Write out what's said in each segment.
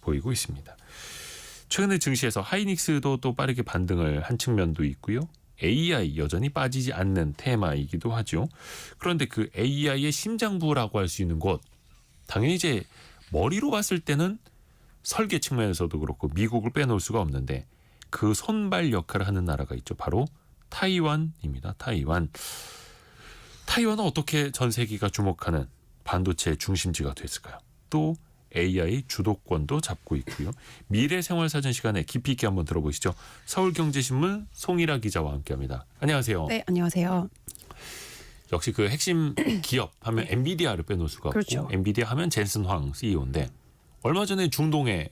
보이고 있습니다. 최근에 증시에서 하이닉스도 또 빠르게 반등을 한 측면도 있고요. AI 여전히 빠지지 않는 테마이기도 하죠. 그런데 그 AI의 심장부라고 할 수 있는 곳, 당연히 이제 머리로 봤을 때는 설계 측면에서도 그렇고 미국을 빼놓을 수가 없는데 그 손발 역할을 하는 나라가 있죠. 바로 타이완입니다. 타이완은 어떻게 전 세계가 주목하는 반도체 중심지가 됐을까요? 또 AI 주도권도 잡고 있고요. 미래생활사전 시간에 깊이 있게 한번 들어보시죠. 서울경제신문 송일아 기자와 함께합니다. 안녕하세요. 네, 안녕하세요. 역시 그 핵심 기업 하면 엔비디아를 빼놓을 수가 없고 그렇죠. 엔비디아 하면 젠슨 황 CEO인데 얼마 전에 중동에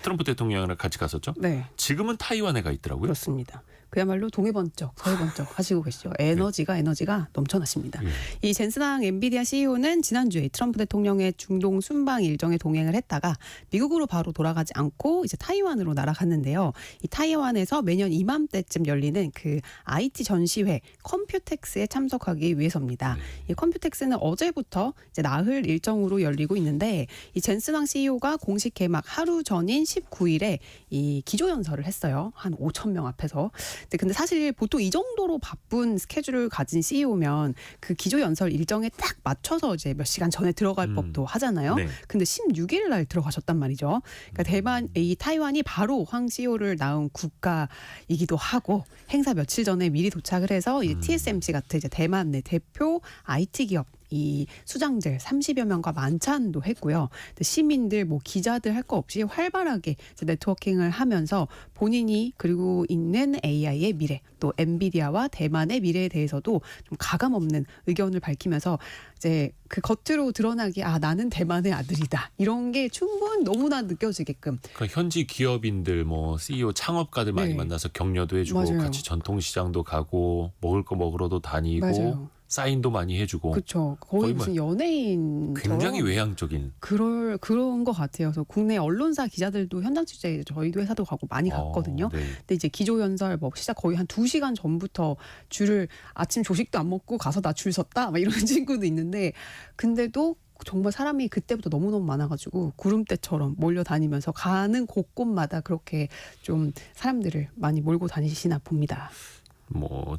트럼프 대통령이랑 같이 갔었죠. 네, 지금은 타이완에 가 있더라고요. 그렇습니다. 그야말로 동해번쩍 서해번쩍 하시고 계시죠. 에너지가 넘쳐나십니다. 이 젠슨황 엔비디아 CEO는 지난주에 트럼프 대통령의 중동 순방 일정에 동행을 했다가 미국으로 바로 돌아가지 않고 이제 타이완으로 날아갔는데요. 이 타이완에서 매년 이맘때쯤 열리는 그 IT 전시회 컴퓨텍스에 참석하기 위해서입니다. 이 컴퓨텍스는 어제부터 이제 나흘 일정으로 열리고 있는데 이 젠슨황 CEO가 공식 개막 하루 전인 19일에 이 기조연설을 했어요. 한 5천 명 앞에서. 근데 사실 보통 이 정도로 바쁜 스케줄을 가진 CEO면 그 기조연설 일정에 딱 맞춰서 이제 몇 시간 전에 들어갈 법도 하잖아요. 네. 근데 16일 날 들어가셨단 말이죠. 그러니까 이 타이완이 바로 황 CEO를 낳은 국가이기도 하고 행사 며칠 전에 미리 도착을 해서 이제 TSMC 같은 이제 대만 내 대표 IT 기업 이 수장들 30여 명과 만찬도 했고요. 시민들, 기자들 할 거 없이 활발하게 네트워킹을 하면서 본인이 그리고 있는 AI의 미래, 또 엔비디아와 대만의 미래에 대해서도 좀 가감 없는 의견을 밝히면서 이제 그 겉으로 드러나기 나는 대만의 아들이다 이런 게 충분 너무나 느껴지게끔. 그러니까 현지 기업인들 CEO 창업가들 많이 만나서 격려도 해주고 맞아요. 같이 전통시장도 가고 먹을 거 먹으러도 다니고 맞아요. 사인도 많이 해주고. 그렇죠. 거의 무슨 연예인 굉장히 외향적인. 그런 것 같아요. 그래서 국내 언론사 기자들도 현장 취재 저희도 회사도 가고 많이 갔거든요. 네. 근데 이제 기조연설 시작 거의 한 2시간 전부터 줄을 아침 조식도 안 먹고 가서 나 줄 섰다 막 이런 친구도 있는데 근데도 정말 사람이 그때부터 너무너무 많아가지고 구름대처럼 몰려다니면서 가는 곳곳마다 그렇게 좀 사람들을 많이 몰고 다니시나 봅니다.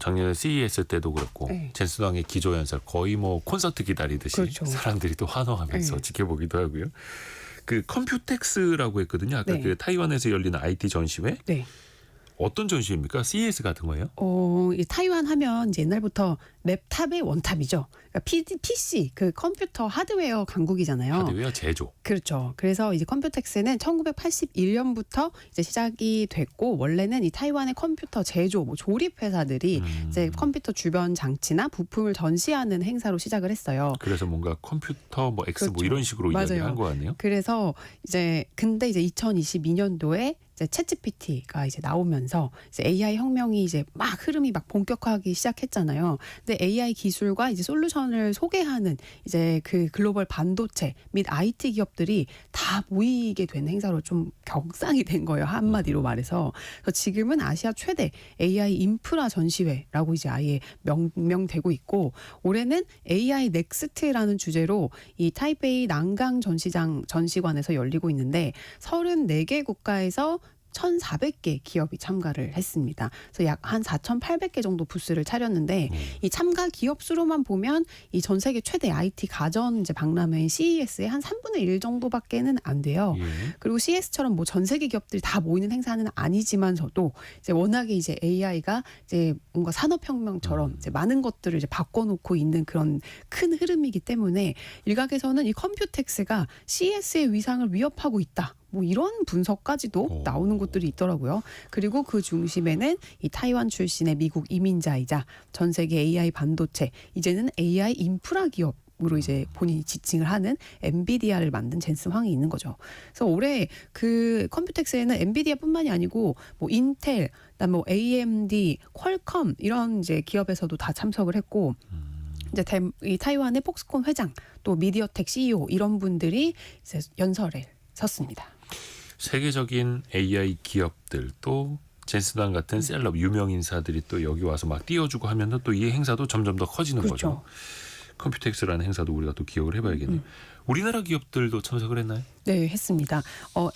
작년에 CES 때도 그렇고 네. 젠슨 황의 기조연설 거의 콘서트 기다리듯이 그렇죠. 사람들이 또 환호하면서 네. 지켜보기도 하고요. 그 컴퓨텍스라고 했거든요. 아까 네. 그 타이완에서 열리는 IT 전시회. 네. 어떤 전시회입니까? CES 같은 거예요? 이 타이완 하면 이제 옛날부터 랩탑의 원탑이죠. 그러니까 PC 그 컴퓨터 하드웨어 강국이잖아요. 하드웨어 제조. 그렇죠. 그래서 이제 컴퓨텍스는 1981년부터 이제 시작이 됐고 원래는 이 타이완의 컴퓨터 제조 조립 회사들이 이제 컴퓨터 주변 장치나 부품을 전시하는 행사로 시작을 했어요. 그래서 뭔가 컴퓨터 X 그렇죠. 이런 식으로 이야기한 거 같네요. 그래서 근데 이제 2022년도에 이제 챗GPT가 이제 나오면서 이제 AI 혁명이 이제 막 흐름이 막 본격화하기 시작했잖아요. 근데 AI 기술과 이제 솔루션을 소개하는 이제 그 글로벌 반도체 및 IT 기업들이 다 모이게 된 행사로 좀 격상이 된 거예요. 한마디로 말해서. 그래서 지금은 아시아 최대 AI 인프라 전시회라고 이제 아예 명명되고 있고 올해는 AI 넥스트라는 주제로 이 타이베이 난강 전시관에서 열리고 있는데 34개 국가에서 1,400개 기업이 참가를 했습니다. 그래서 약 한 4,800개 정도 부스를 차렸는데 이 참가 기업 수로만 보면 이 전 세계 최대 IT 가전 이제 박람회인 CES의 한 3분의 1 정도밖에는 안 돼요. 예. 그리고 CES처럼 전 세계 기업들이 다 모이는 행사는 아니지만서도 이제 워낙에 이제 AI가 이제 뭔가 산업혁명처럼 이제 많은 것들을 이제 바꿔놓고 있는 그런 큰 흐름이기 때문에 일각에서는 이 컴퓨텍스가 CES의 위상을 위협하고 있다. 이런 분석까지도 나오는 곳들이 있더라고요. 그리고 그 중심에는 이 타이완 출신의 미국 이민자이자 전 세계 AI 반도체, 이제는 AI 인프라 기업 으로 이제 본인이 지칭을 하는 엔비디아를 만든 젠슨 황이 있는 거죠. 그래서 올해 그 컴퓨텍스에는 엔비디아뿐만이 아니고 인텔, 그다음에 AMD, 퀄컴 이런 이제 기업에서도 다 참석을 했고. 이제 이 타이완의 폭스콘 회장, 또 미디어텍 CEO 이런 분들이 이제 연설에 섰습니다. 세계적인 AI 기업들 또 젠슨 황 같은 셀럽 유명 인사들이 또 여기 와서 막 띄워주고 하면 또 이 행사도 점점 더 커지는 그렇죠. 거죠. 컴퓨텍스라는 행사도 우리가 또 기억을 해봐야겠네요. 우리나라 기업들도 참석을 했나요? 네, 했습니다.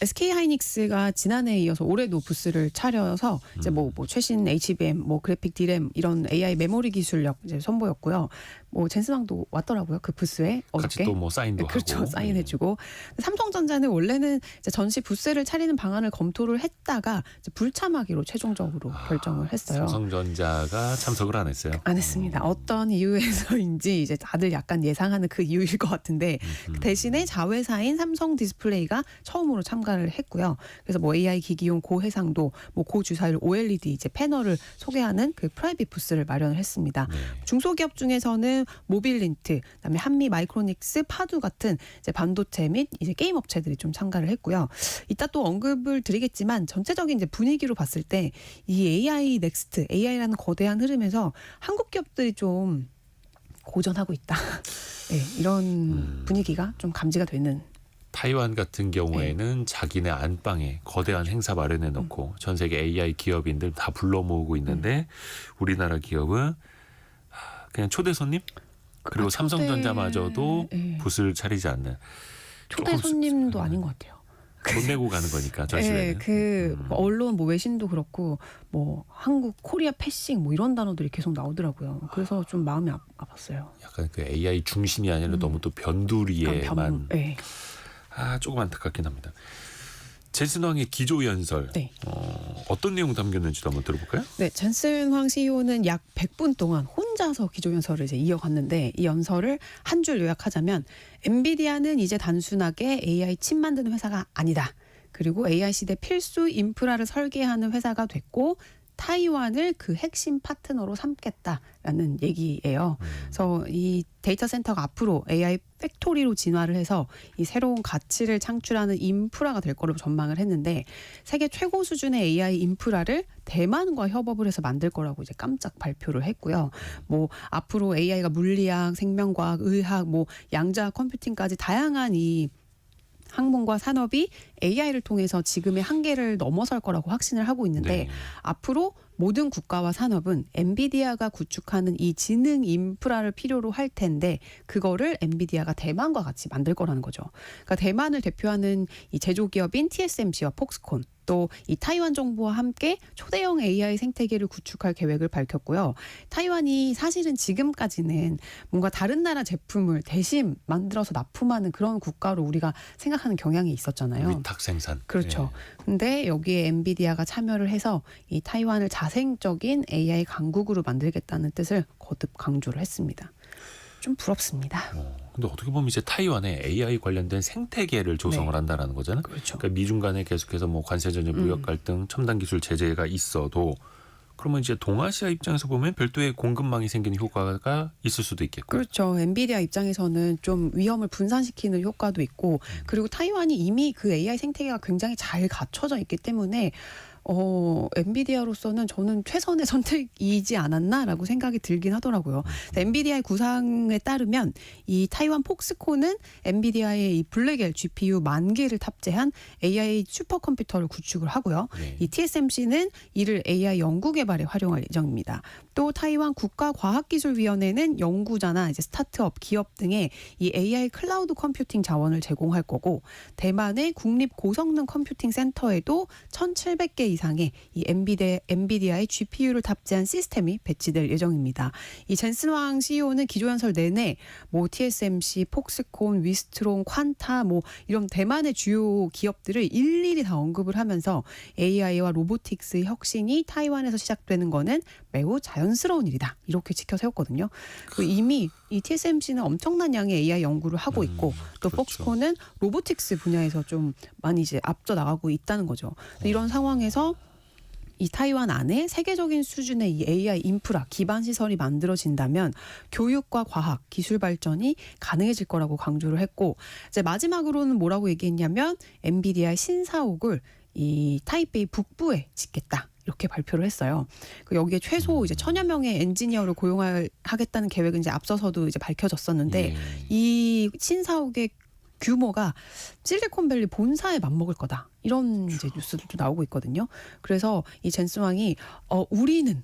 SK 하이닉스가 지난해에 이어서 올해도 부스를 차려서 이제 뭐 최신 HBM, 뭐 그래픽 D램 이런 AI 메모리 기술력 이제 선보였고요. 뭐 젠슨왕도 왔더라고요. 그 부스에 같이 어저께. 또 뭐 사인도 그렇죠. 하고. 사인해주고. 삼성전자는 원래는 이제 전시 부스를 차리는 방안을 검토를 했다가 이제 불참하기로 최종적으로 결정을 했어요. 삼성전자가 참석을 안 했어요. 안 했습니다. 어떤 이유에서인지 이제 다들 약간 예상하는 그 이유일 것 같은데 대신에 자회사인 삼성 디스플레이가 처음으로 참가를 했고요. 그래서 뭐 AI 기기용 고해상도, 뭐 고주사율 OLED 이제 패널을 소개하는 그 프라이빗 부스를 마련을 했습니다. 네. 중소기업 중에서는 모빌린트, 그다음에 한미 마이크로닉스, 파두 같은 이제 반도체 및 이제 게임 업체들이 좀 참가를 했고요. 이따 또 언급을 드리겠지만 전체적인 이제 분위기로 봤을 때 이 AI 넥스트, AI라는 거대한 흐름에서 한국 기업들이 좀 고전하고 있다. 네, 이런 분위기가 좀 감지가 되는. 타이완 같은 경우에는 자기네 안방에 거대한 행사 마련해 놓고 전 세계 AI 기업인들 다 불러 모으고 있는데 우리나라 기업은 그냥 초대 손님? 그리고 삼성전자마저도 네. 부스를 차리지 않는. 초대 조금 손님도 아닌 것 같아요. 돈 내고 가는 거니까 전시회는. 그 언론 뭐 외신도 그렇고 뭐 한국 코리아 패싱 뭐 이런 단어들이 계속 나오더라고요. 그래서 좀 마음이 아팠어요. 약간 그 AI 중심이 아니라 너무 또 변두리에만. 네. 조금 안타깝긴 합니다. 젠슨왕의 기조연설. 네. 어떤 내용 담겼는지도 한번 들어볼까요? 네, 젠슨 황 CEO는 약 100분 동안 혼자서 기조연설을 이제 이어갔는데 이 연설을 한 줄 요약하자면 엔비디아는 이제 단순하게 AI 칩 만드는 회사가 아니다. 그리고 AI 시대 필수 인프라를 설계하는 회사가 됐고 타이완을 그 핵심 파트너로 삼겠다라는 얘기예요. 그래서 이 데이터 센터가 앞으로 AI 팩토리로 진화를 해서 이 새로운 가치를 창출하는 인프라가 될 거로 전망을 했는데 세계 최고 수준의 AI 인프라를 대만과 협업을 해서 만들 거라고 이제 깜짝 발표를 했고요. 뭐 앞으로 AI가 물리학, 생명과학, 의학, 뭐 양자학 컴퓨팅까지 다양한 이 학문과 산업이 AI를 통해서 지금의 한계를 넘어설 거라고 확신을 하고 있는데 네. 앞으로 모든 국가와 산업은 엔비디아가 구축하는 이 지능 인프라를 필요로 할 텐데 그거를 엔비디아가 대만과 같이 만들 거라는 거죠. 그러니까 대만을 대표하는 이 제조기업인 TSMC와 폭스콘 또 이 타이완 정부와 함께 초대형 AI 생태계를 구축할 계획을 밝혔고요. 타이완이 사실은 지금까지는 뭔가 다른 나라 제품을 대신 만들어서 납품하는 그런 국가로 우리가 생각하는 경향이 있었잖아요. 위탁 생산. 그렇죠. 근데 여기에 엔비디아가 참여를 해서 이 타이완을 자생적인 AI 강국으로 만들겠다는 뜻을 거듭 강조를 했습니다. 좀 부럽습니다. 근데 어떻게 보면 이제 타이완에 AI 관련된 생태계를 조성을 네. 한다라는 거잖아요. 그렇죠. 그러니까 미중 간에 계속해서 뭐 관세전쟁, 무역 갈등, 첨단 기술 제재가 있어도 그러면 이제 동아시아 입장에서 보면 별도의 공급망이 생기는 효과가 있을 수도 있겠고. 그렇죠. 엔비디아 입장에서는 좀 위험을 분산시키는 효과도 있고 그리고 타이완이 이미 그 AI 생태계가 굉장히 잘 갖춰져 있기 때문에 엔비디아로서는 저는 최선의 선택이지 않았나라고 생각이 들긴 하더라고요. 엔비디아의 구상에 따르면 이 타이완 폭스콘은 엔비디아의 이 블랙엘 GPU 10,000개를 탑재한 AI 슈퍼컴퓨터를 구축을 하고요. 네. 이 TSMC는 이를 AI 연구 개발에 활용할 예정입니다. 또 타이완 국가과학기술위원회는 연구자나 이제 스타트업, 기업 등의 이 AI 클라우드 컴퓨팅 자원을 제공할 거고 대만의 국립 고성능 컴퓨팅 센터에도 1,700개 이상의 이 엔비디아의 GPU를 탑재한 시스템이 배치될 예정입니다. 이 젠슨 황 CEO는 기조연설 내내 뭐 TSMC, 폭스콘, 위스트론, 퀀타 뭐 이런 대만의 주요 기업들을 일일이 다 언급을 하면서 AI와 로보틱스의 혁신이 타이완에서 시작되는 거는 매우 자연스러운 일이다. 이렇게 지켜 세웠거든요. 이미 이 TSMC는 엄청난 양의 AI 연구를 하고 있고 또 그렇죠. 폭스콘은 로보틱스 분야에서 좀 많이 이제 앞서 나가고 있다는 거죠. 이런 상황에서 이 타이완 안에 세계적인 수준의 이 AI 인프라 기반 시설이 만들어진다면 교육과 과학, 기술 발전이 가능해질 거라고 강조를 했고 이제 마지막으로는 뭐라고 얘기했냐면 엔비디아의 신사옥을 이 타이베이 북부에 짓겠다. 이렇게 발표를 했어요. 여기에 최소 이제 1,000여 명의 엔지니어를 고용하겠다는 계획은 이제 앞서서도 이제 밝혀졌었는데 이 신사옥의 규모가 실리콘밸리 본사에 맞먹을 거다. 이런 이제 뉴스들도 나오고 있거든요. 그래서 이 젠슨왕이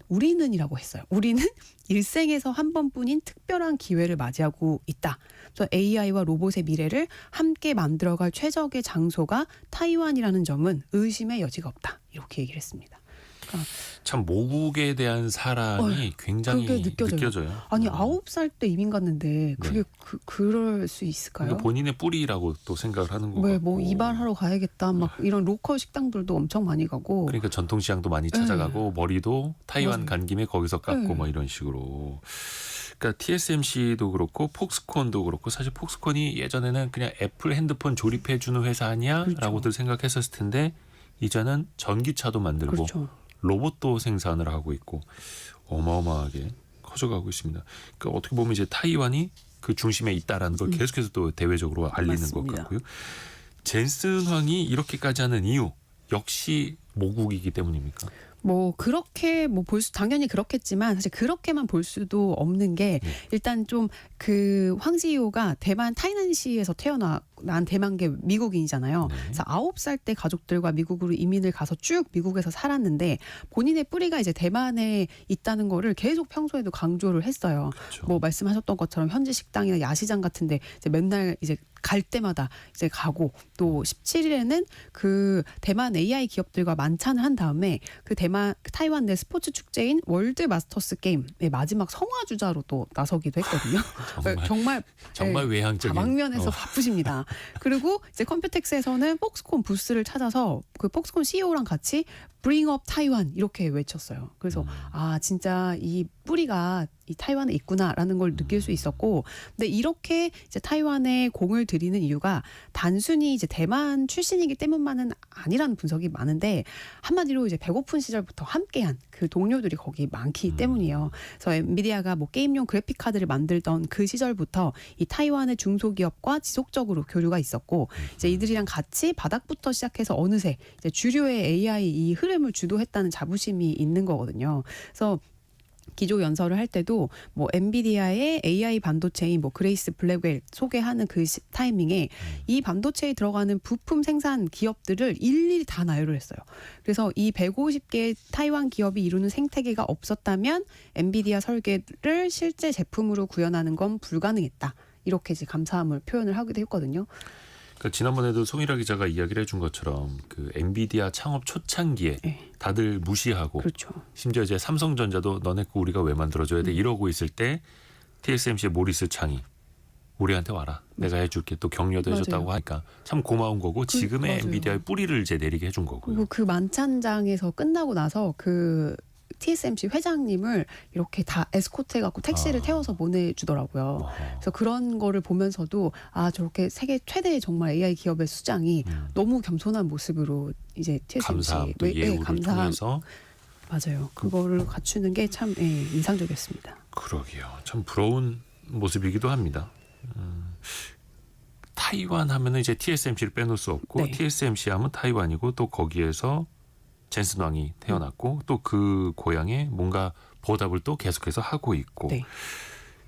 우리는이라고 했어요. 우리는 일생에서 한 번뿐인 특별한 기회를 맞이하고 있다. 그래서 AI와 로봇의 미래를 함께 만들어갈 최적의 장소가 타이완이라는 점은 의심의 여지가 없다. 이렇게 얘기를 했습니다. 그러니까 참 모국에 대한 사랑이 굉장히 그게 느껴져요. 아니 9살 때 이민 갔는데 그게 그럴 수 있을까요? 그러니까 본인의 뿌리라고 또 생각을 하는 거 왜 같고. 뭐 이발하러 가야겠다 막 이런 로컬 식당들도 엄청 많이 가고. 그러니까 전통시장도 많이 찾아가고 머리도 타이완 맞아요. 간 김에 거기서 깎고 네. 뭐 이런 식으로. 그러니까 TSMC도 그렇고 폭스콘도 그렇고 사실 폭스콘이 예전에는 그냥 애플 핸드폰 조립해주는 회사 아니야라고들 그렇죠. 생각했었을 텐데 이제는 전기차도 만들고 그렇죠. 로봇도 생산을 하고 있고 어마어마하게 커져가고 있습니다. 그러니까 어떻게 보면 이제 타이완이 그 중심에 있다라는 걸 계속해서 또 대외적으로 알리는 것 맞습니다. 같고요. 젠슨 황이 이렇게까지 하는 이유 역시 모국이기 때문입니까? 뭐 그렇게 뭐 당연히 그렇겠지만 사실 그렇게만 볼 수도 없는 게 일단 좀 그 황지효가 대만 타이난시에서 태어난 대만계 미국인이잖아요. 네. 그래서 9살 때 가족들과 미국으로 이민을 가서 쭉 미국에서 살았는데 본인의 뿌리가 이제 대만에 있다는 거를 계속 평소에도 강조를 했어요. 그렇죠. 뭐 말씀하셨던 것처럼 현지 식당이나 야시장 같은데 이제 맨날 이제 갈 때마다 이제 가고 또 17일에는 그 대만 AI 기업들과 만찬을 한 다음에 그 타이완 내 스포츠 축제인 월드 마스터스 게임의 마지막 성화 주자로 또 나서기도 했거든요. 정말 외향적인 다방면에서 바쁘십니다. 그리고 이제 컴퓨텍스에서는 폭스콘 부스를 찾아서 그 폭스콘 CEO랑 같이 Bring up 타이완 이렇게 외쳤어요. 그래서 아 진짜 이 뿌리가 이 타이완에 있구나라는 걸 느낄 수 있었고, 근데 이렇게 이제 타이완에 공을 들이는 이유가 단순히 이제 대만 출신이기 때문만은 아니라는 분석이 많은데 한마디로 이제 배고픈 시절부터 함께한 그 동료들이 거기 많기 때문이에요. 그래서 엔비디아가 뭐 게임용 그래픽 카드를 만들던 그 시절부터 이 타이완의 중소기업과 지속적으로 교류가 있었고, 이제 이들이랑 같이 바닥부터 시작해서 어느새 이제 주류의 AI 이 흐름을 주도했다는 자부심이 있는 거거든요. 그래서 기조 연설을 할 때도 뭐 엔비디아의 AI 반도체인 뭐 그레이스 블랙웰 소개하는 그 타이밍에 이 반도체에 들어가는 부품 생산 기업들을 일일이 다 나열을 했어요. 그래서 이 150개 타이완 기업이 이루는 생태계가 없었다면 엔비디아 설계를 실제 제품으로 구현하는 건 불가능했다. 이렇게 이제 감사함을 표현을 하기도 했거든요. 그러니까 지난번에도 송일아 기자가 이야기를 해준 것처럼 그 엔비디아 창업 초창기에 다들 무시하고 그렇죠. 심지어 이제 삼성전자도 너네 거 우리가 왜 만들어줘야 돼 이러고 있을 때 TSMC의 모리스 창이 우리한테 와라. 내가 해줄게. 또 격려도 해줬다고 하니까 참 고마운 거고 지금의 맞아요. 엔비디아의 뿌리를 이제 내리게 해준 거고요. 그리고 그 만찬장에서 끝나고 나서 그 TSMC 회장님을 이렇게 다 에스코트해갖고 택시를 태워서 보내주더라고요. 그래서 그런 거를 보면서도 아 저렇게 세계 최대의 정말 AI 기업의 수장이 너무 겸손한 모습으로 이제 TSMC 감사함 또 예우를 통해서 맞아요. 그거를 갖추는 게 참 인상적이었습니다. 그러게요. 참 부러운 모습이기도 합니다. 타이완 하면은 이제 TSMC를 빼놓을 수 없고 네. TSMC 하면 타이완이고 또 거기에서 젠슨 왕이 태어났고 또 그 고향에 뭔가 보답을 또 계속해서 하고 있고. 네.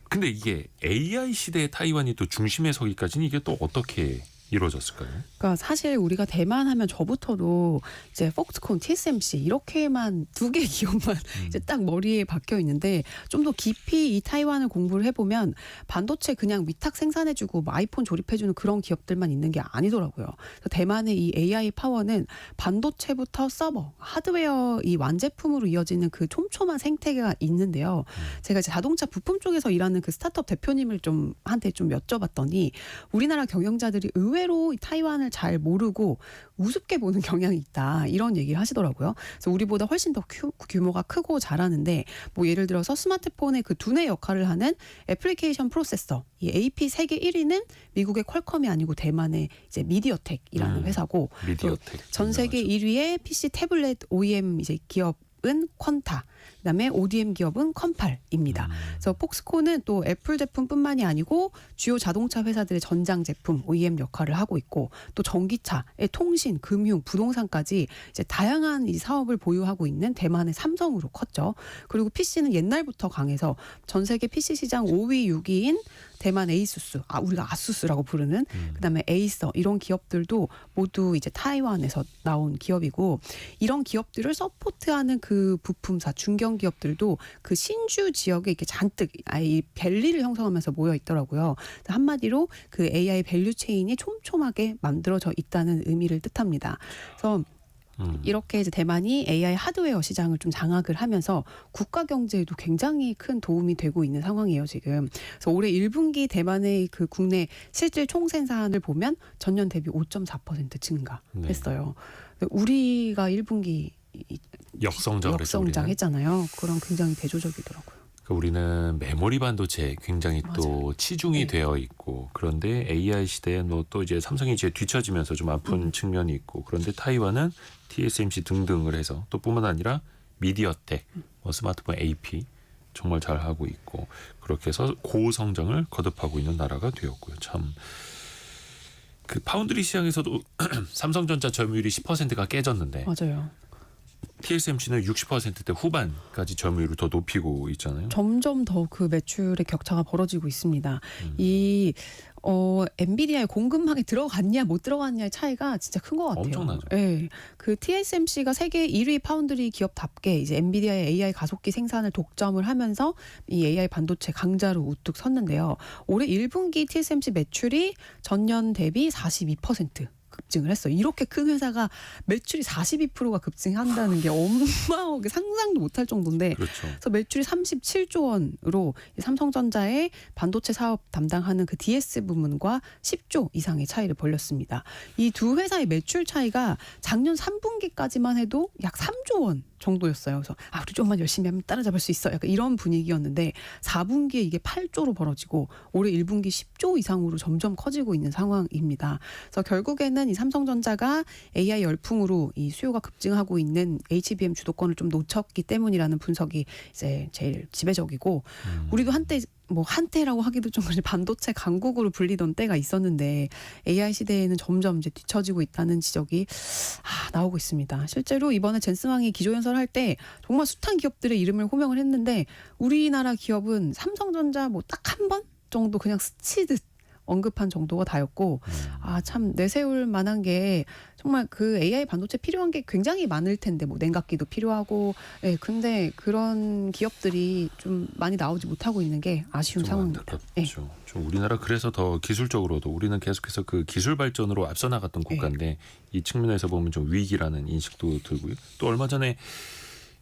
근데 이게 AI 시대의 타이완이 또 중심에 서기까지는 이게 또 어떻게 이루어졌을까요? 그러니까 사실 우리가 대만 하면 저부터도 이제 폭스콘, TSMC 이렇게만 두 개 기업만 이제 딱 머리에 박혀 있는데 좀 더 깊이 이 타이완을 공부를 해보면 반도체 그냥 위탁 생산해주고 뭐 아이폰 조립해주는 그런 기업들만 있는 게 아니더라고요. 그래서 대만의 이 AI 파워는 반도체부터 서버, 하드웨어 이 완제품으로 이어지는 그 촘촘한 생태계가 있는데요. 제가 이제 자동차 부품 쪽에서 일하는 그 스타트업 대표님을 한테 좀 여쭤봤더니 우리나라 경영자들이 의외로 타이완을 잘 모르고 우습게 보는 경향이 있다. 이런 얘기를 하시더라고요. 그래서 우리보다 훨씬 더 규모가 크고 잘하는데 뭐 예를 들어서 스마트폰의 그 두뇌 역할을 하는 애플리케이션 프로세서 이 AP 세계 1위는 미국의 퀄컴이 아니고 대만의 이제 미디어텍이라는 회사고 미디어텍 전 세계 1위의 PC 태블릿 OEM 이제 기업은 퀀타. 그다음에 ODM 기업은 컴팔입니다. 그래서 폭스콘은 또 애플 제품뿐만이 아니고 주요 자동차 회사들의 전장 제품 OEM 역할을 하고 있고 또 전기차의 통신, 금융, 부동산까지 이제 다양한 이 사업을 보유하고 있는 대만의 삼성으로 컸죠. 그리고 PC는 옛날부터 강해서 전 세계 PC 시장 5위, 6위인 대만 에이수스, 우리가 아수스라고 부르는 그다음에 에이서 이런 기업들도 모두 이제 타이완에서 나온 기업이고 이런 기업들을 서포트하는 그 부품사 중견 기업들도 그 신주 지역에 이렇게 잔뜩 이 밸리를 형성하면서 모여 있더라고요. 한마디로 그 AI 밸류 체인이 촘촘하게 만들어져 있다는 의미를 뜻합니다. 그래서 이렇게 이제 대만이 AI 하드웨어 시장을 좀 장악을 하면서 국가 경제에도 굉장히 큰 도움이 되고 있는 상황이에요, 지금. 그래서 올해 1분기 대만의 그 국내 실질 총생산을 보면 전년 대비 5.4% 증가했어요. 우리가 1분기 역성장을 역성장했잖아요. 그럼 굉장히 대조적이더라고요. 우리는 메모리 반도체에 굉장히 또 치중이 되어 있고 그런데 AI 시대에 또 이제 삼성이 이제 뒤처지면서 좀 아픈 측면이 있고 그런데 타이완은 TSMC 등등을 해서 또 뿐만 아니라 미디어텍, 스마트폰 AP 정말 잘 하고 있고 그렇게 해서 고성장을 거듭하고 있는 나라가 되었고요. 참 그 파운드리 시장에서도 삼성전자 점유율이 10%가 깨졌는데 맞아요. TSMC는 60%대 후반까지 점유율을 더 높이고 있잖아요. 점점 더 그 매출의 격차가 벌어지고 있습니다. 이 엔비디아의 공급망에 들어갔냐 못 들어갔냐의 차이가 진짜 큰 것 같아요. 엄청나죠. 네, 그 TSMC가 세계 1위 파운드리 기업답게 이제 엔비디아의 AI 가속기 생산을 독점을 하면서 이 AI 반도체 강자로 우뚝 섰는데요. 올해 1분기 TSMC 매출이 전년 대비 42% 급증을 했어요. 이렇게 큰 회사가 매출이 42%가 급증한다는 게 어마어마하게 상상도 못할 정도인데 그렇죠. 그래서 매출이 37조 원으로 삼성전자의 반도체 사업 담당하는 그 DS 부문과 10조 이상의 차이를 벌렸습니다. 이 두 회사의 매출 차이가 작년 3분기까지만 해도 약 3조 원 정도였어요. 그래서 우리 좀만 열심히 하면 따라잡을 수 있어. 약간 이런 분위기였는데 4분기에 이게 8조로 벌어지고 올해 1분기 10조 이상으로 점점 커지고 있는 상황입니다. 그래서 결국에는 이 삼성전자가 AI 열풍으로 이 수요가 급증하고 있는 HBM 주도권을 좀 놓쳤기 때문이라는 분석이 이제 제일 지배적이고 우리도 한때라고 하기도 좀 반도체 강국으로 불리던 때가 있었는데 AI 시대에는 점점 이제 뒤처지고 있다는 지적이 나오고 있습니다. 실제로 이번에 젠스망이 기조연설 할 때 정말 숱한 기업들의 이름을 호명을 했는데 우리나라 기업은 삼성전자 딱 한 번 정도 그냥 스치듯 언급한 정도가 다였고 참 내세울 만한 게 정말 그 AI 반도체 필요한 게 굉장히 많을 텐데 냉각기도 필요하고 근데 그런 기업들이 좀 많이 나오지 못하고 있는 게 아쉬운 상황입니다. 안타깝죠. 좀 우리나라 그래서 더 기술적으로도 우리는 계속해서 그 기술 발전으로 앞서 나갔던 국가인데 이 측면에서 보면 좀 위기라는 인식도 들고요. 또 얼마 전에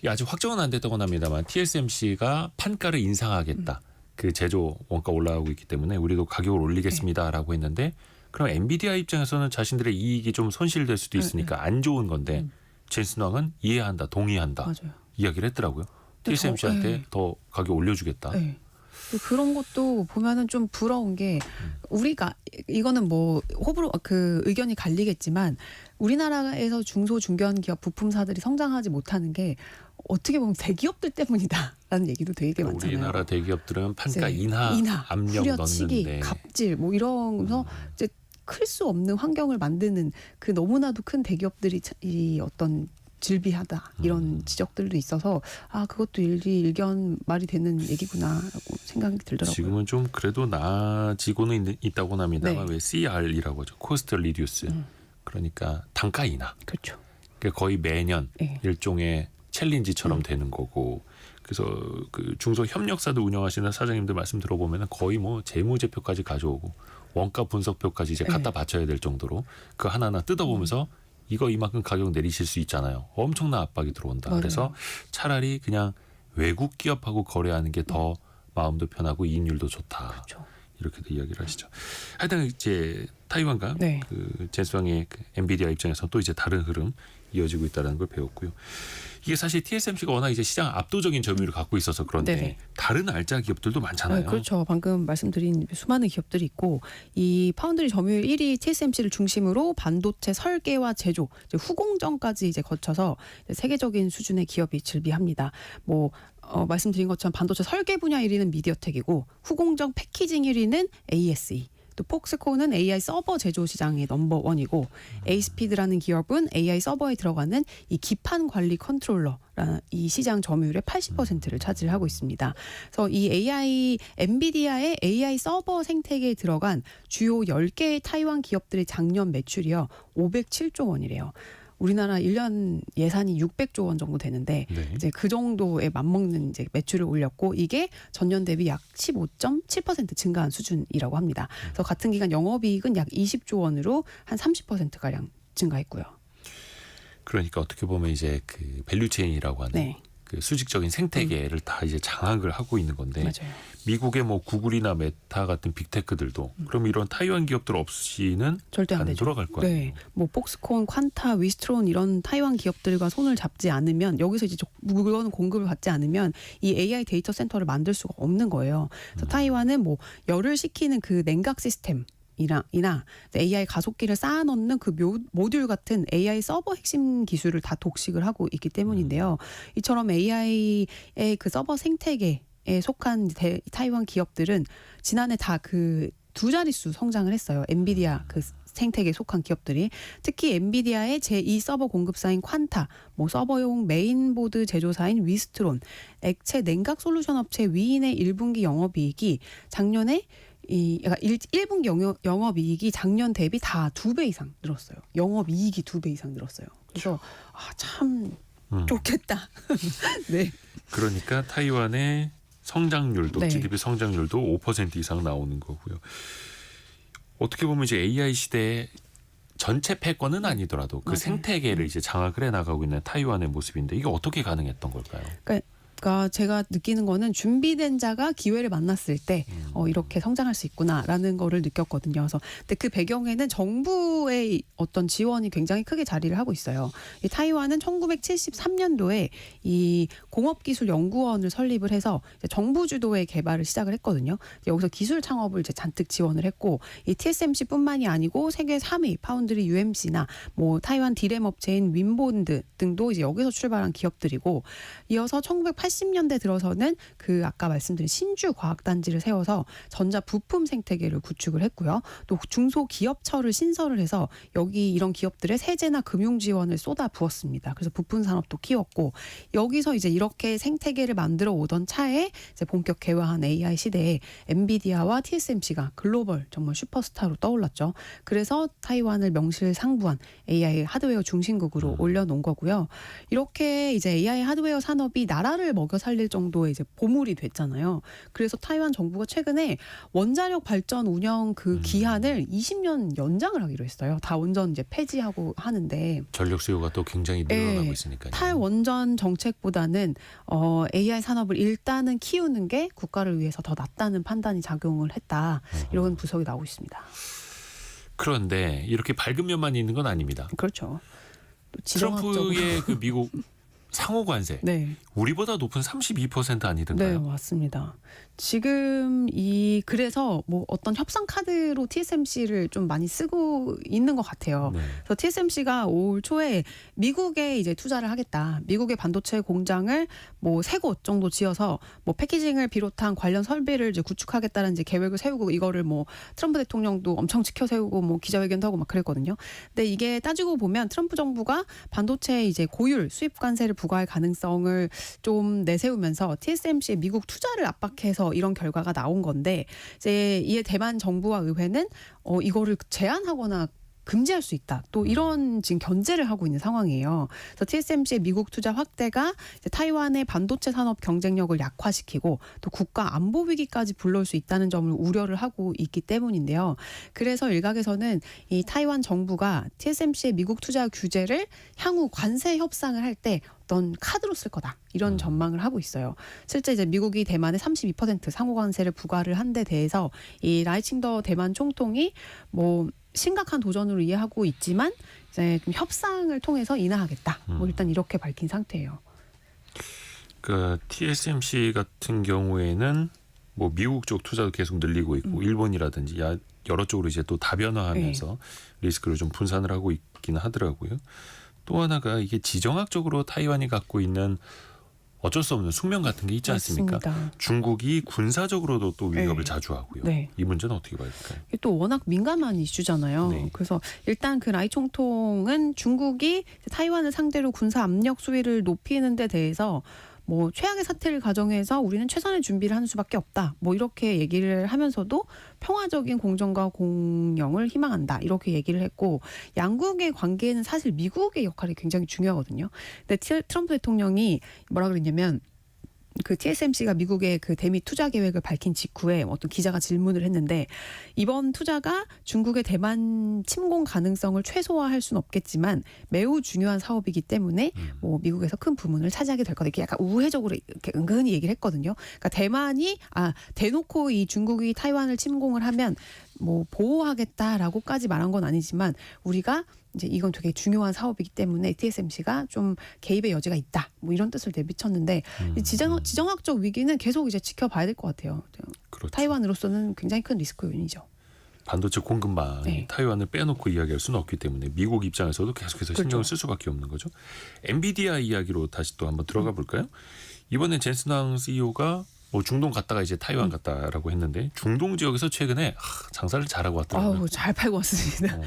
아직 확정은 안 됐다고 합니다만 TSMC가 판가를 인상하겠다. 그 제조 원가 올라가고 있기 때문에 우리도 가격을 올리겠습니다라고 했는데 그럼 엔비디아 입장에서는 자신들의 이익이 좀 손실될 수도 있으니까 안 좋은 건데 젠슨왕은 이해한다, 동의한다 맞아요. 이야기를 했더라고요. TSMC한테 더 가격 올려주겠다. 그런 것도 보면은 좀 부러운 게 우리가 이거는 호불호 그 의견이 갈리겠지만 우리나라에서 중소 중견 기업 부품사들이 성장하지 못하는 게 어떻게 보면 대기업들 때문이다라는 얘기도 되게 많잖아요. 우리나라 대기업들은 판가 인하 압력 후려치기, 넣는데 갑질 이러면서 이제 클 수 없는 환경을 만드는 그 너무나도 큰 대기업들이 이 어떤 질비하다 이런 지적들도 있어서 그것도 일리 일견 말이 되는 얘기구나라고 생각이 들더라고요. 지금은 좀 그래도 나아지고는 있다고 합니다만 왜 CR이라고 하죠. 코스트 리듀스. 그러니까 단가 인하. 그렇죠. 그러니까 거의 매년 일종의 챌린지처럼 되는 거고 그래서 그 중소협력사도 운영하시는 사장님들 말씀 들어보면 거의 재무제표까지 가져오고 원가 분석표까지 이제 갖다 바쳐야 될 정도로 그 하나하나 뜯어보면서 이거 이만큼 가격 내리실 수 있잖아요. 엄청난 압박이 들어온다. 맞아요. 그래서 차라리 그냥 외국 기업하고 거래하는 게 더 마음도 편하고 이익률도 좋다. 그렇죠. 이렇게도 이야기를 하시죠. 하여튼 이제 타이완과 네. 그 제스왕의 그 엔비디아 입장에서 또 이제 다른 흐름 이어지고 있다는 걸 배웠고요. 이게 사실 TSMC가 워낙 이제 시장 압도적인 점유율을 갖고 있어서 그런데 네네. 다른 알짜 기업들도 많잖아요. 네, 그렇죠. 방금 말씀드린 수많은 기업들이 있고 이 파운드리 점유율 1위 TSMC를 중심으로 반도체 설계와 제조, 이제 후공정까지 이제 거쳐서 이제 세계적인 수준의 기업이 즐비합니다. 뭐 말씀드린 것처럼 반도체 설계 분야 1위는 미디어텍이고 후공정 패키징 1위는 ASE. 또 폭스콘은 AI 서버 제조 시장의 넘버 원이고 에이스피드라는 기업은 AI 서버에 들어가는 이 기판 관리 컨트롤러라는 이 시장 점유율의 80%를 차지하고 있습니다. 그래서 이 엔비디아의 AI 서버 생태계에 들어간 주요 10개의 타이완 기업들의 작년 매출이요 507조 원이래요. 우리나라 1년 예산이 600조 원 정도 되는데 네. 이제 그 정도에 맞먹는 이제 매출을 올렸고 이게 전년 대비 약 15.7% 증가한 수준이라고 합니다. 그래서 같은 기간 영업이익은 약 20조 원으로 한 30% 가량 증가했고요. 그러니까 어떻게 보면 이제 그 밸류체인이라고 하는 네, 그 수직적인 생태계를 다 이제 장악을 하고 있는 건데 맞아요. 미국의 뭐 구글이나 메타 같은 빅테크들도 그럼 이런 타이완 기업들 없이는 절대 안 안 되죠. 돌아갈 거 아니에요. 네, 뭐 폭스콘, 퀀타, 위스트론 이런 타이완 기업들과 손을 잡지 않으면 여기서 이제 물건 공급을 받지 않으면 이 AI 데이터 센터를 만들 수가 없는 거예요. 그래서 타이완은 뭐 열을 식히는 그 냉각 시스템 이나 AI 가속기를 쌓아 넣는 그 모듈 같은 AI 서버 핵심 기술을 다 독식을 하고 있기 때문인데요. 이처럼 AI의 그 서버 생태계에 속한 타이완 기업들은 지난해 다 그 두 자릿수 성장을 했어요. 엔비디아 그 생태계에 속한 기업들이 특히 엔비디아의 제2 서버 공급사인 퀀타, 뭐 서버용 메인보드 제조사인 위스트론, 액체 냉각 솔루션 업체 위인의 1분기 영업이익이 작년에 그러니까 1분기 영업이익이 작년 대비 다 2배 이상 늘었어요. 영업이익이 2배 이상 늘었어요. 그래서 참 좋겠다. 네. 그러니까 타이완의 성장률도 네. GDP 성장률도 5% 이상 나오는 거고요. 어떻게 보면 이제 AI 시대의 전체 패권은 아니더라도 그 맞아요. 생태계를 이제 장악을 해 나가고 있는 타이완의 모습인데 이게 어떻게 가능했던 걸까요? 그러니까 제가 느끼는 거는 준비된 자가 기회를 만났을 때 이렇게 성장할 수 있구나라는 거를 느꼈거든요. 그래서 근데 그 배경에는 정부의 어떤 지원이 굉장히 크게 자리를 하고 있어요. 이 타이완은 1973년도에 이 공업기술연구원을 설립을 해서 이제 정부 주도의 개발을 시작을 했거든요. 여기서 기술 창업을 이제 잔뜩 지원을 했고 이 TSMC뿐만이 아니고 세계 3위 파운드리 UMC나 뭐 타이완 디램 업체인 윈본드 등도 이제 여기서 출발한 기업들이고 이어서 1980년대 들어서는 그 아까 말씀드린 신주 과학단지를 세워서 전자 부품 생태계를 구축을 했고요. 또 중소기업처를 신설을 해서 여기 이런 기업들의 세제나 금융 지원을 쏟아 부었습니다. 그래서 부품 산업도 키웠고 여기서 이제 이렇게 생태계를 만들어 오던 차에 이제 본격 개화한 AI 시대에 엔비디아와 TSMC가 글로벌 정말 슈퍼스타로 떠올랐죠. 그래서 타이완을 명실상부한 AI 하드웨어 중심국으로 올려놓은 거고요. 이렇게 이제 AI 하드웨어 산업이 나라를 먹여 살릴 정도의 이제 보물이 됐잖아요. 그래서 타이완 정부가 최근에 원자력 발전 운영 그 기한을 20년 연장을 하기로 했어요. 다 원전 이제 폐지하고 하는데 전력 수요가 또 굉장히 늘어나고 있으니까요. 탈원전 정책보다는 AI 산업을 일단은 키우는 게 국가를 위해서 더 낫다는 판단이 작용을 했다. 이런 분석이 나오고 있습니다. 그런데 이렇게 밝은 면만 있는 건 아닙니다. 그렇죠. 또 지정학적으로 트럼프의 그 미국 상호 관세 네. 우리보다 높은 32% 아니던가요? 네, 맞습니다. 지금 그래서 뭐 어떤 협상 카드로 TSMC를 좀 많이 쓰고 있는 것 같아요. 네. 그래서 TSMC가 올 초에 미국에 이제 투자를 하겠다. 미국의 반도체 공장을 뭐 3곳 정도 지어서 뭐 패키징을 비롯한 관련 설비를 이제 구축하겠다는 이제 계획을 세우고 이거를 뭐 트럼프 대통령도 엄청 지켜 세우고 뭐 기자회견도 하고 막 그랬거든요. 근데 이게 따지고 보면 트럼프 정부가 반도체 이제 고율 수입 관세를 부과할 가능성을 좀 내세우면서 TSMC의 미국 투자를 압박해서 이런 결과가 나온 건데 이제 이에 대만 정부와 의회는 이거를 제한하거나 금지할 수 있다. 또 이런 지금 견제를 하고 있는 상황이에요. 그래서 TSMC의 미국 투자 확대가 이제 타이완의 반도체 산업 경쟁력을 약화시키고 또 국가 안보 위기까지 불러올 수 있다는 점을 우려를 하고 있기 때문인데요. 그래서 일각에서는 이 타이완 정부가 TSMC의 미국 투자 규제를 향후 관세 협상을 할 때 어떤 카드로 쓸 거다. 이런 전망을 하고 있어요. 실제 이제 미국이 대만에 32% 상호 관세를 부과를 한 데 대해서 이 라이칭더 대만 총통이 뭐 심각한 도전으로 이해하고 있지만 이제 좀 협상을 통해서 인하하겠다. 뭐 일단 이렇게 밝힌 상태예요. 그 TSMC 같은 경우에는 뭐 미국 쪽 투자도 계속 늘리고 있고 일본이라든지 여러 쪽으로 이제 또 다변화하면서 리스크를 좀 분산을 하고 있기는 하더라고요. 또 하나가 이게 지정학적으로 타이완이 갖고 있는 어쩔 수 없는 숙명 같은 게 있지 않습니까? 맞습니다. 중국이 군사적으로도 또 위협을 네. 자주 하고요. 네. 이 문제는 어떻게 봐야 될까요? 이게 또 워낙 민감한 이슈잖아요. 네. 그래서 일단 그 라이 총통은 중국이 타이완을 상대로 군사 압력 수위를 높이는 데 대해서 뭐 최악의 사태를 가정해서 우리는 최선의 준비를 하는 수밖에 없다. 뭐 이렇게 얘기를 하면서도 평화적인 공정과 공영을 희망한다. 이렇게 얘기를 했고 양국의 관계는 사실 미국의 역할이 굉장히 중요하거든요. 근데 트럼프 대통령이 뭐라 그랬냐면 그 TSMC가 미국의 그 대미 투자 계획을 밝힌 직후에 어떤 기자가 질문을 했는데 이번 투자가 중국의 대만 침공 가능성을 최소화할 수는 없겠지만 매우 중요한 사업이기 때문에 뭐 미국에서 큰 부문을 차지하게 될 거다. 이렇게 약간 우회적으로 이렇게 은근히 얘기를 했거든요. 그러니까 대만이 대놓고 이 중국이 타이완을 침공을 하면 뭐 보호하겠다라고까지 말한 건 아니지만 우리가 이제 이건 되게 중요한 사업이기 때문에 TSMC가 좀 개입의 여지가 있다. 뭐 이런 뜻을 내비쳤는데 이 지정학적 위기는 계속 이제 지켜봐야 될 것 같아요. 그렇죠. 타이완으로서는 굉장히 큰 리스크 요인이죠. 반도체 공급망 네. 타이완을 빼놓고 이야기할 수는 없기 때문에 미국 입장에서도 계속해서 신경을 쓸 수밖에 없는 거죠. 엔비디아 이야기로 다시 또 한번 들어가 볼까요? 이번에 젠슨 황 CEO가 뭐 중동 갔다가 이제 타이완 갔다라고 했는데 중동 지역에서 최근에 장사를 잘하고 왔더라고요. 아우, 잘 팔고 왔습니다.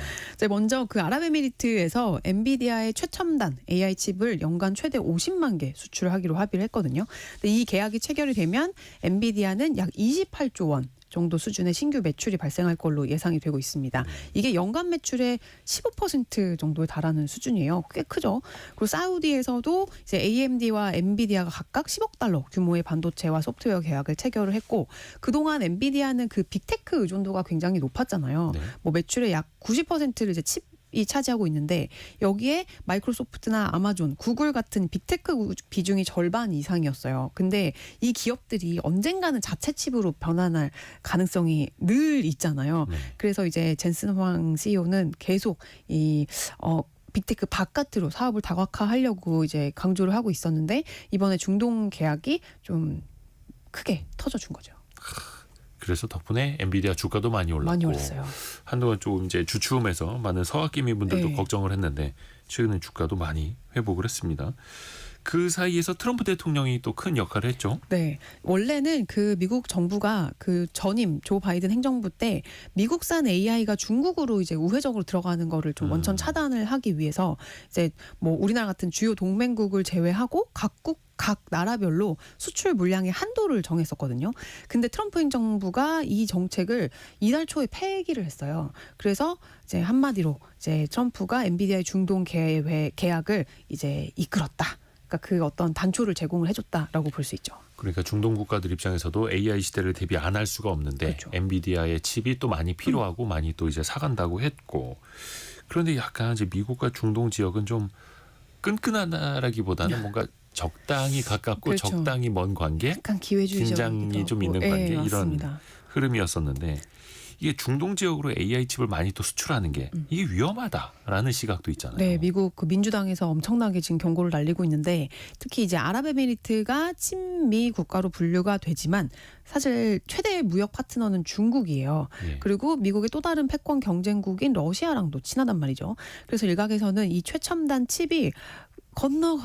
먼저 그 아랍에미리트에서 엔비디아의 최첨단 AI 칩을 연간 최대 50만 개 수출하기로 합의를 했거든요. 근데 이 계약이 체결이 되면 엔비디아는 약 28조 원 정도 수준의 신규 매출이 발생할 걸로 예상이 되고 있습니다. 이게 연간 매출의 15% 정도에 달하는 수준이에요. 꽤 크죠. 그리고 사우디에서도 이제 AMD와 엔비디아가 각각 10억 달러 규모의 반도체와 소프트웨어 계약을 체결을 했고 그동안 엔비디아는 그 빅테크 의존도가 굉장히 높았잖아요. 네. 뭐 매출의 약 90%를 이제 칩이 차지하고 있는데 여기에 마이크로소프트나 아마존, 구글 같은 빅테크 비중이 절반 이상이었어요. 근데 이 기업들이 언젠가는 자체 칩으로 변환할 가능성이 늘 있잖아요. 네. 그래서 이제 젠슨 황 CEO는 계속 이 빅테크 바깥으로 사업을 다각화하려고 이제 강조를 하고 있었는데 이번에 중동 계약이 좀 크게 터져준 거죠. 그래서 덕분에 엔비디아 주가도 많이 올랐고 많이 올랐어요. 한동안 좀 이제 주춤해서 많은 서학기민 분들도 네. 걱정을 했는데 최근에 주가도 많이 회복을 했습니다. 그 사이에서 트럼프 대통령이 또 큰 역할을 했죠. 네. 원래는 그 미국 정부가 그 전임 조 바이든 행정부 때 미국산 AI가 중국으로 이제 우회적으로 들어가는 거를 좀 원천 차단을 하기 위해서 이제 뭐 우리나라 같은 주요 동맹국을 제외하고 각 나라별로 수출 물량의 한도를 정했었거든요. 근데 트럼프 행정부가 이 정책을 이달 초에 폐기를 했어요. 그래서 이제 한마디로 이제 트럼프가 엔비디아의 중동 계약을 이제 이끌었다. 그러니까 그 어떤 단초를 제공을 해줬다라고 볼 수 있죠. 그러니까 중동 국가들 입장에서도 AI 시대를 대비 안 할 수가 없는데 그렇죠. 엔비디아의 칩이 또 많이 필요하고 많이 또 이제 사간다고 했고 그런데 약간 이제 미국과 중동 지역은 좀 끈끈하다라기보다는 뭔가 적당히 가깝고 그렇죠. 적당히 먼 관계, 약간 기회주의적이기도 긴장이 좀 하고. 있는 관계 예, 이런 맞습니다. 흐름이었었는데 이게 중동 지역으로 AI 칩을 많이 또 수출하는 게 이게 위험하다라는 시각도 있잖아요. 네, 미국 그 민주당에서 엄청나게 지금 경고를 날리고 있는데 특히 이제 아랍에미리트가 친미 국가로 분류가 되지만 사실 최대 무역 파트너는 중국이에요. 예. 그리고 미국의 또 다른 패권 경쟁국인 러시아랑도 친하단 말이죠. 그래서 일각에서는 이 최첨단 칩이 건너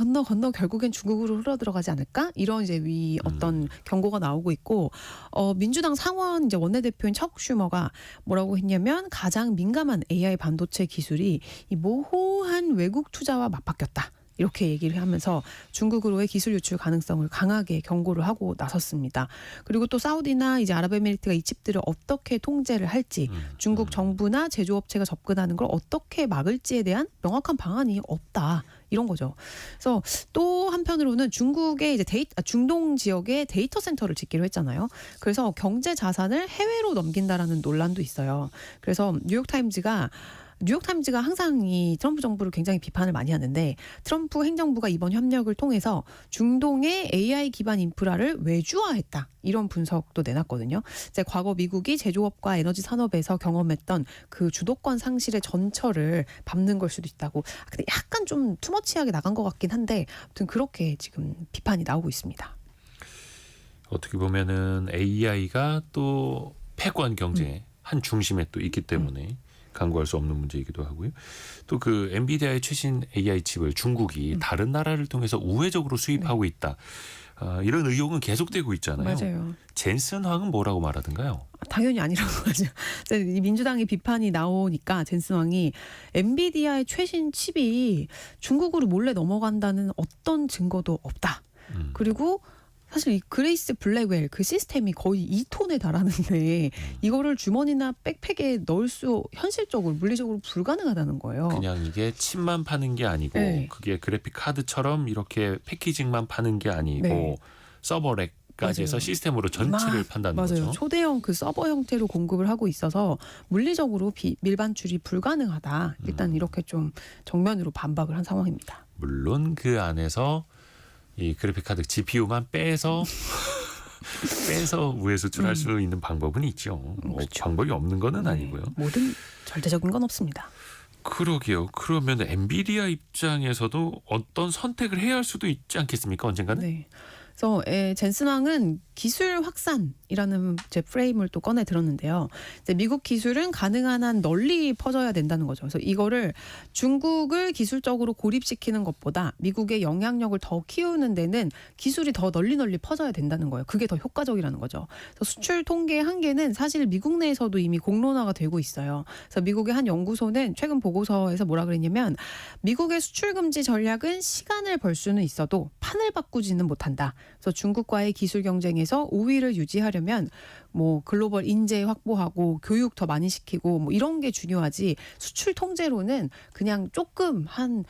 결국엔 중국으로 흘러 들어가지 않을까 이런 이제 어떤 경고가 나오고 있고 민주당 상원 이제 원내대표인 척 슈머가 뭐라고 했냐면 가장 민감한 AI 반도체 기술이 이 모호한 외국 투자와 맞바뀌었다. 이렇게 얘기를 하면서 중국으로의 기술 유출 가능성을 강하게 경고를 하고 나섰습니다. 그리고 또 사우디나 이제 아랍에미리트가 이 칩들을 어떻게 통제를 할지 중국 정부나 제조업체가 접근하는 걸 어떻게 막을지에 대한 명확한 방안이 없다. 이런 거죠. 그래서 또 한편으로는 중국의 이제 중동 지역에 데이터 센터를 짓기로 했잖아요. 그래서 경제 자산을 해외로 넘긴다라는 논란도 있어요. 그래서 뉴욕타임즈가 뉴욕타임즈가 항상 이 트럼프 정부를 굉장히 비판을 많이 하는데 트럼프 행정부가 이번 협력을 통해서 중동의 AI 기반 인프라를 외주화했다. 이런 분석도 내놨거든요. 이제 과거 미국이 제조업과 에너지 산업에서 경험했던 그 주도권 상실의 전철을 밟는 걸 수도 있다고. 근데 약간 좀 투머치하게 나간 것 같긴 한데 아무튼 그렇게 지금 비판이 나오고 있습니다. 어떻게 보면은 AI가 또 패권 경쟁의 한 중심에 또 있기 때문에 간과할 수 없는 문제이기도 하고요. 또 그 엔비디아의 최신 AI 칩을 중국이 다른 나라를 통해서 우회적으로 수입하고 있다. 이런 의혹은 계속되고 있잖아요. 맞아요. 젠슨 황은 뭐라고 말하던가요? 당연히 아니라고 하죠. 이 민주당의 비판이 나오니까 젠슨 왕이 엔비디아의 최신 칩이 중국으로 몰래 넘어간다는 어떤 증거도 없다. 그리고 사실 이 그레이스 블랙웰 그 시스템이 거의 2톤에 달하는데 이거를 주머니나 백팩에 넣을 수 현실적으로 물리적으로 불가능하다는 거예요. 그냥 이게 칩만 파는 게 아니고 네. 그게 그래픽 카드처럼 이렇게 패키징만 파는 게 아니고 네. 서버렉까지 해서 맞아요. 시스템으로 전체를 판다는 맞아요. 거죠. 초대형 그 서버 형태로 공급을 하고 있어서 물리적으로 밀반출이 불가능하다. 일단 이렇게 좀 정면으로 반박을 한 상황입니다. 물론 그 안에서 이 그래픽 카드 GPU만 빼서 우회 수출할 수 있는 방법은 있죠. 뭐 그렇죠. 방법이 없는 거는 네. 아니고요. 모든 절대적인 건 없습니다. 그러게요. 그러면 엔비디아 입장에서도 어떤 선택을 해야 할 수도 있지 않겠습니까? 언젠가는? 네. 그래서 젠슨 왕은 기술 확산이라는 이제 프레임을 또 꺼내 들었는데요. 이제 미국 기술은 가능한 한 널리 퍼져야 된다는 거죠. 그래서 이거를 중국을 기술적으로 고립시키는 것보다 미국의 영향력을 더 키우는 데는 기술이 더 널리 퍼져야 된다는 거예요. 그게 더 효과적이라는 거죠. 그래서 수출 통계의 한계는 사실 미국 내에서도 이미 공론화가 되고 있어요. 그래서 미국의 한 연구소는 최근 보고서에서 뭐라 그랬냐면 미국의 수출 금지 전략은 시간을 벌 수는 있어도 판을 바꾸지는 못한다. 그래서 중국과의 기술 경쟁에서 우위를 유지하려면 뭐 글로벌 인재 확보하고 교육 더 많이 시키고 뭐 이런 게 중요하지 수출 통제로는 그냥 조금 한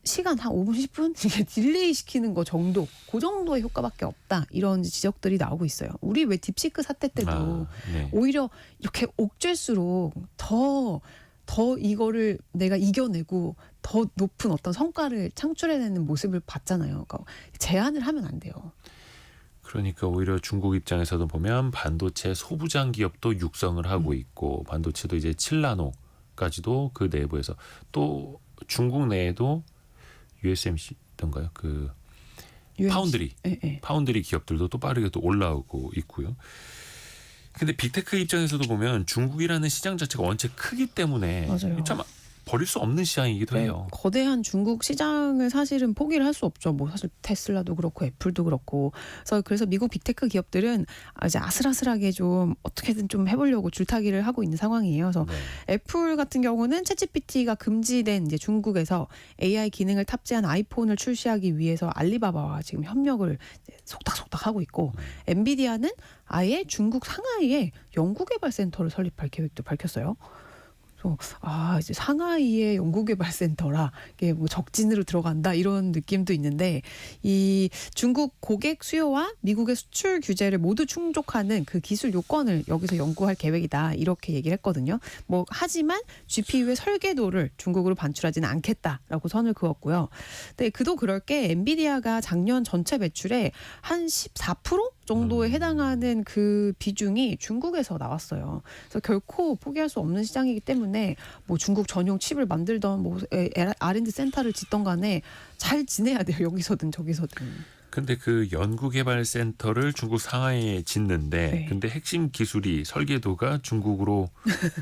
시간 한 5분 10분 이렇게 딜레이 시키는 거 정도 그 정도의 효과밖에 없다 이런 지적들이 나오고 있어요. 우리 왜 딥시크 사태 때도 네. 오히려 이렇게 옥죄수록 더 이거를 내가 이겨내고 더 높은 어떤 성과를 창출해내는 모습을 봤잖아요. 그러니까 제한을 하면 안 돼요. 그러니까 오히려 중국 입장에서도 보면 반도체 소부장 기업도 육성을 하고 있고 반도체도 이제 7나노까지도 그 내부에서 또 중국 내에도 USMC던가요? 그 파운드리 네. 파운드리 기업들도 또 빠르게 또 올라오고 있고요. 근데 빅테크 입장에서도 보면 중국이라는 시장 자체가 원체 크기 때문에 맞아요. 참 버릴 수 없는 시장이기도 해요. 거대한 중국 시장을 사실은 포기를 할 수 없죠. 뭐 사실 테슬라도 그렇고 애플도 그렇고. 그래서 미국 빅테크 기업들은 이제 아슬아슬하게 좀 어떻게든 좀 해보려고 줄타기를 하고 있는 상황이에요. 그래서 애플 같은 경우는 챗GPT가 금지된 이제 중국에서 AI 기능을 탑재한 아이폰을 출시하기 위해서 알리바바와 지금 협력을 이제 속닥속닥 하고 있고, 엔비디아는 아예 중국 상하이에 연구개발센터를 설립할 계획도 밝혔어요. 그래서 이제 상하이의 연구개발센터라 이게 뭐 적진으로 들어간다 이런 느낌도 있는데 이 중국 고객 수요와 미국의 수출 규제를 모두 충족하는 그 기술 요건을 여기서 연구할 계획이다 이렇게 얘기를 했거든요. 뭐 하지만 GPU의 설계도를 중국으로 반출하지는 않겠다라고 선을 그었고요. 근데 그도 그럴 게 엔비디아가 작년 전체 매출의 한 14% 정도에 해당하는 그 비중이 중국에서 나왔어요. 그래서 결코 포기할 수 없는 시장이기 때문에 뭐 중국 전용 칩을 만들던 뭐 R&D 센터를 짓던 간에 잘 지내야 돼요. 여기서든 저기서든. 근데 그 연구개발센터를 중국 상하이에 짓는데 네. 근데 핵심 기술이 설계도가 중국으로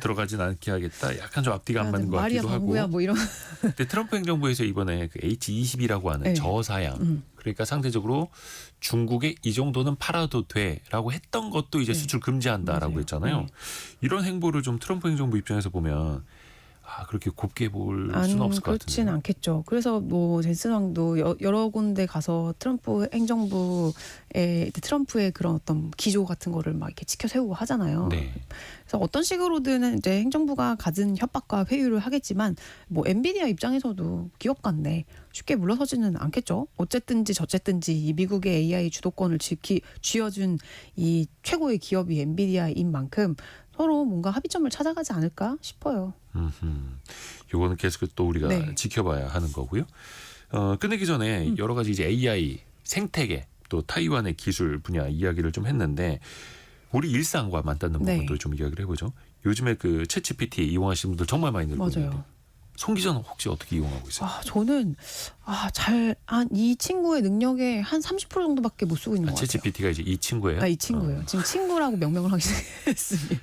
들어가진 않게 하겠다. 약간 좀 앞뒤가 안 맞는 것 말이야 같기도 하고. 방구야 뭐 이런. 근데 트럼프 행정부에서 이번에 그 H20이라고 하는 네. 저사양 그러니까 상대적으로 중국에 이 정도는 팔아도 돼라고 했던 것도 이제 네. 수출 금지한다라고 맞아요. 했잖아요. 네. 이런 행보를 좀 트럼프 행정부 입장에서 보면 그렇게 곱게 볼 수는 없을 것 그렇지는 같은데. 않겠죠. 그래서 뭐 젠슨 왕도 여러 군데 가서 트럼프 행정부의 트럼프의 그런 어떤 기조 같은 거를 막 이렇게 지켜 세우고 하잖아요. 네. 그래서 어떤 식으로든 이제 행정부가 갖은 협박과 회유를 하겠지만 뭐 엔비디아 입장에서도 기업 간데 쉽게 물러서지는 않겠죠. 어쨌든지 저쨌든지 이 미국의 AI 주도권을 쥐어준 이 최고의 기업이 엔비디아인 만큼 서로 뭔가 합의점을 찾아가지 않을까 싶어요. 요거는 계속 또 우리가 네. 지켜봐야 하는 거고요. 끝내기 전에 여러 가지 이제 AI 생태계 또 타이완의 기술 분야 이야기를 좀 했는데 우리 일상과 맞닿는 네. 부분도 좀 이야기를 해보죠. 요즘에 그 챗GPT 이용하시는 분들 정말 많이 늘고 맞아요. 있는데 송 기자는 혹시 어떻게 이용하고 있어요? 저는 이 친구의 능력의 한 30% 정도밖에 못 쓰고 있는 것 같아요. 챗GPT가 이제 이 친구예요? 이 친구예요. 지금 친구라고 명명을 하기 시작했습니다.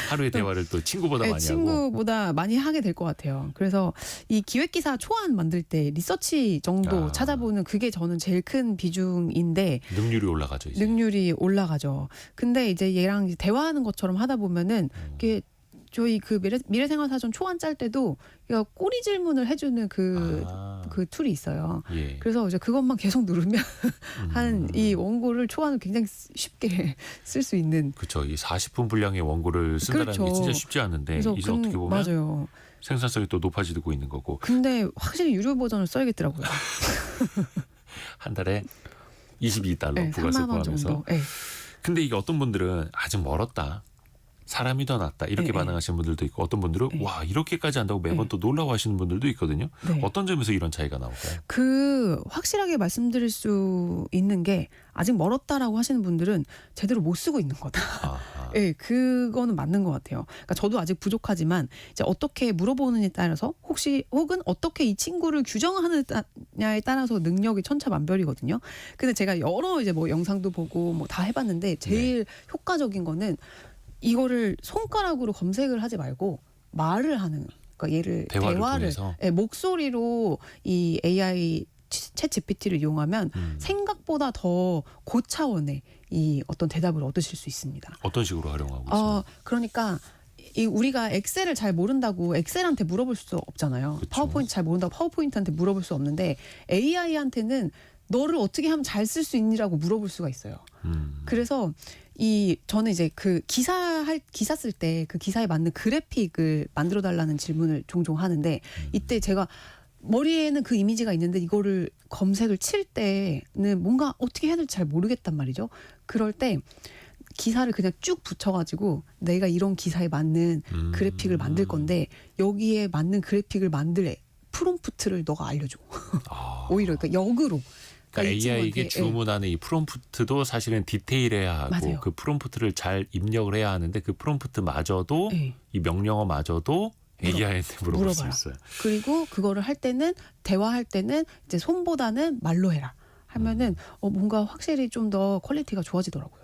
하루의 대화를 또 친구보다 네, 많이 하고. 친구보다 많이 하게 될 것 같아요. 그래서 이 기획기사 초안 만들 때 리서치 정도 찾아보는 그게 저는 제일 큰 비중인데 능률이 올라가죠. 이제. 능률이 올라가죠. 근데 이제 얘랑 이제 대화하는 것처럼 하다 보면은 이게 저희 그 미래생활사전 초안 짤 때도 얘가 꼬리 질문을 해주는 그 툴이 있어요. 예. 그래서 이제 그것만 계속 누르면 한 이 원고를 초안을 굉장히 쉽게 쓸 수 있는. 그렇죠. 이 40분 분량의 원고를 쓴다는 게 그렇죠. 진짜 쉽지 않은데 그래서 이제 어떻게 보면 맞아요. 생산성이 또 높아지고 있는 거고 근데 확실히 유료 버전을 써야겠더라고요. 한 달에 22달러 네, 부가세 3만 원 포함해서. 정도. 네. 근데 이게 어떤 분들은 아직 멀었다. 사람이 더 낫다. 이렇게 네, 반응하시는 분들도 있고 어떤 분들은 네. 와 이렇게까지 한다고 매번 네. 또 놀라워하시는 분들도 있거든요. 네. 어떤 점에서 이런 차이가 나올까요? 확실하게 말씀드릴 수 있는 게 아직 멀었다라고 하시는 분들은 제대로 못 쓰고 있는 거다. 아하. 네, 그거는 맞는 것 같아요. 그러니까 저도 아직 부족하지만 이제 어떻게 물어보느냐에 따라서 혹은 어떻게 이 친구를 규정하느냐에 따라서 능력이 천차만별이거든요. 근데 제가 여러 이제 뭐 영상도 보고 뭐 다 해봤는데 제일 효과적인 거는 이거를 손가락으로 검색을 하지 말고 말을 하는. 그러니까 얘를 대화를 통해서? 목소리로 이 AI 챗 GPT를 이용하면 생각보다 더 고차원의 이 어떤 대답을 얻으실 수 있습니다. 어떤 식으로 활용하고 있어요? 그러니까 우리가 엑셀을 잘 모른다고 엑셀한테 물어볼 수 없잖아요. 그쵸. 파워포인트 잘 모른다고 파워포인트한테 물어볼 수 없는데 AI한테는 너를 어떻게 하면 잘 쓸 수 있니라고 물어볼 수가 있어요. 그래서 저는 이제 그 기사 쓸 때 그 기사에 맞는 그래픽을 만들어 달라는 질문을 종종 하는데 이때 제가 머리에는 그 이미지가 있는데 이거를 검색을 칠 때는 뭔가 어떻게 해야 될지 잘 모르겠단 말이죠. 그럴 때 기사를 그냥 쭉 붙여가지고 내가 이런 기사에 맞는 그래픽을 만들 건데 여기에 맞는 그래픽을 만들 프롬프트를 너가 알려줘. 오히려 그러니까 역으로. 그러니까 이 AI에게 친구한테, 주문하는 이 프롬프트도 사실은 디테일해야 하고 맞아요. 그 프롬프트를 잘 입력을 해야 하는데 그 프롬프트마저도 네. 이 명령어마저도 AI한테 물어볼 수 물어봐요. 있어요. 그리고 그거를 할 때는 대화할 때는 이제 손보다는 말로 해라 하면은 뭔가 확실히 좀 더 퀄리티가 좋아지더라고요.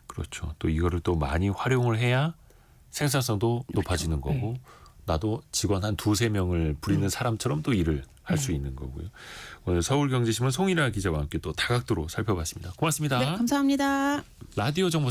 그렇죠. 또 이거를 또 많이 활용을 해야 생산성도 높아지는 거고 나도 직원 한 2-3명을 부리는 사람처럼 또 일을 할 수 있는 거고요. 오늘 서울경제신문 송일아 기자와 함께 또 다각도로 살펴봤습니다. 고맙습니다. 네, 감사합니다. 라디오 정보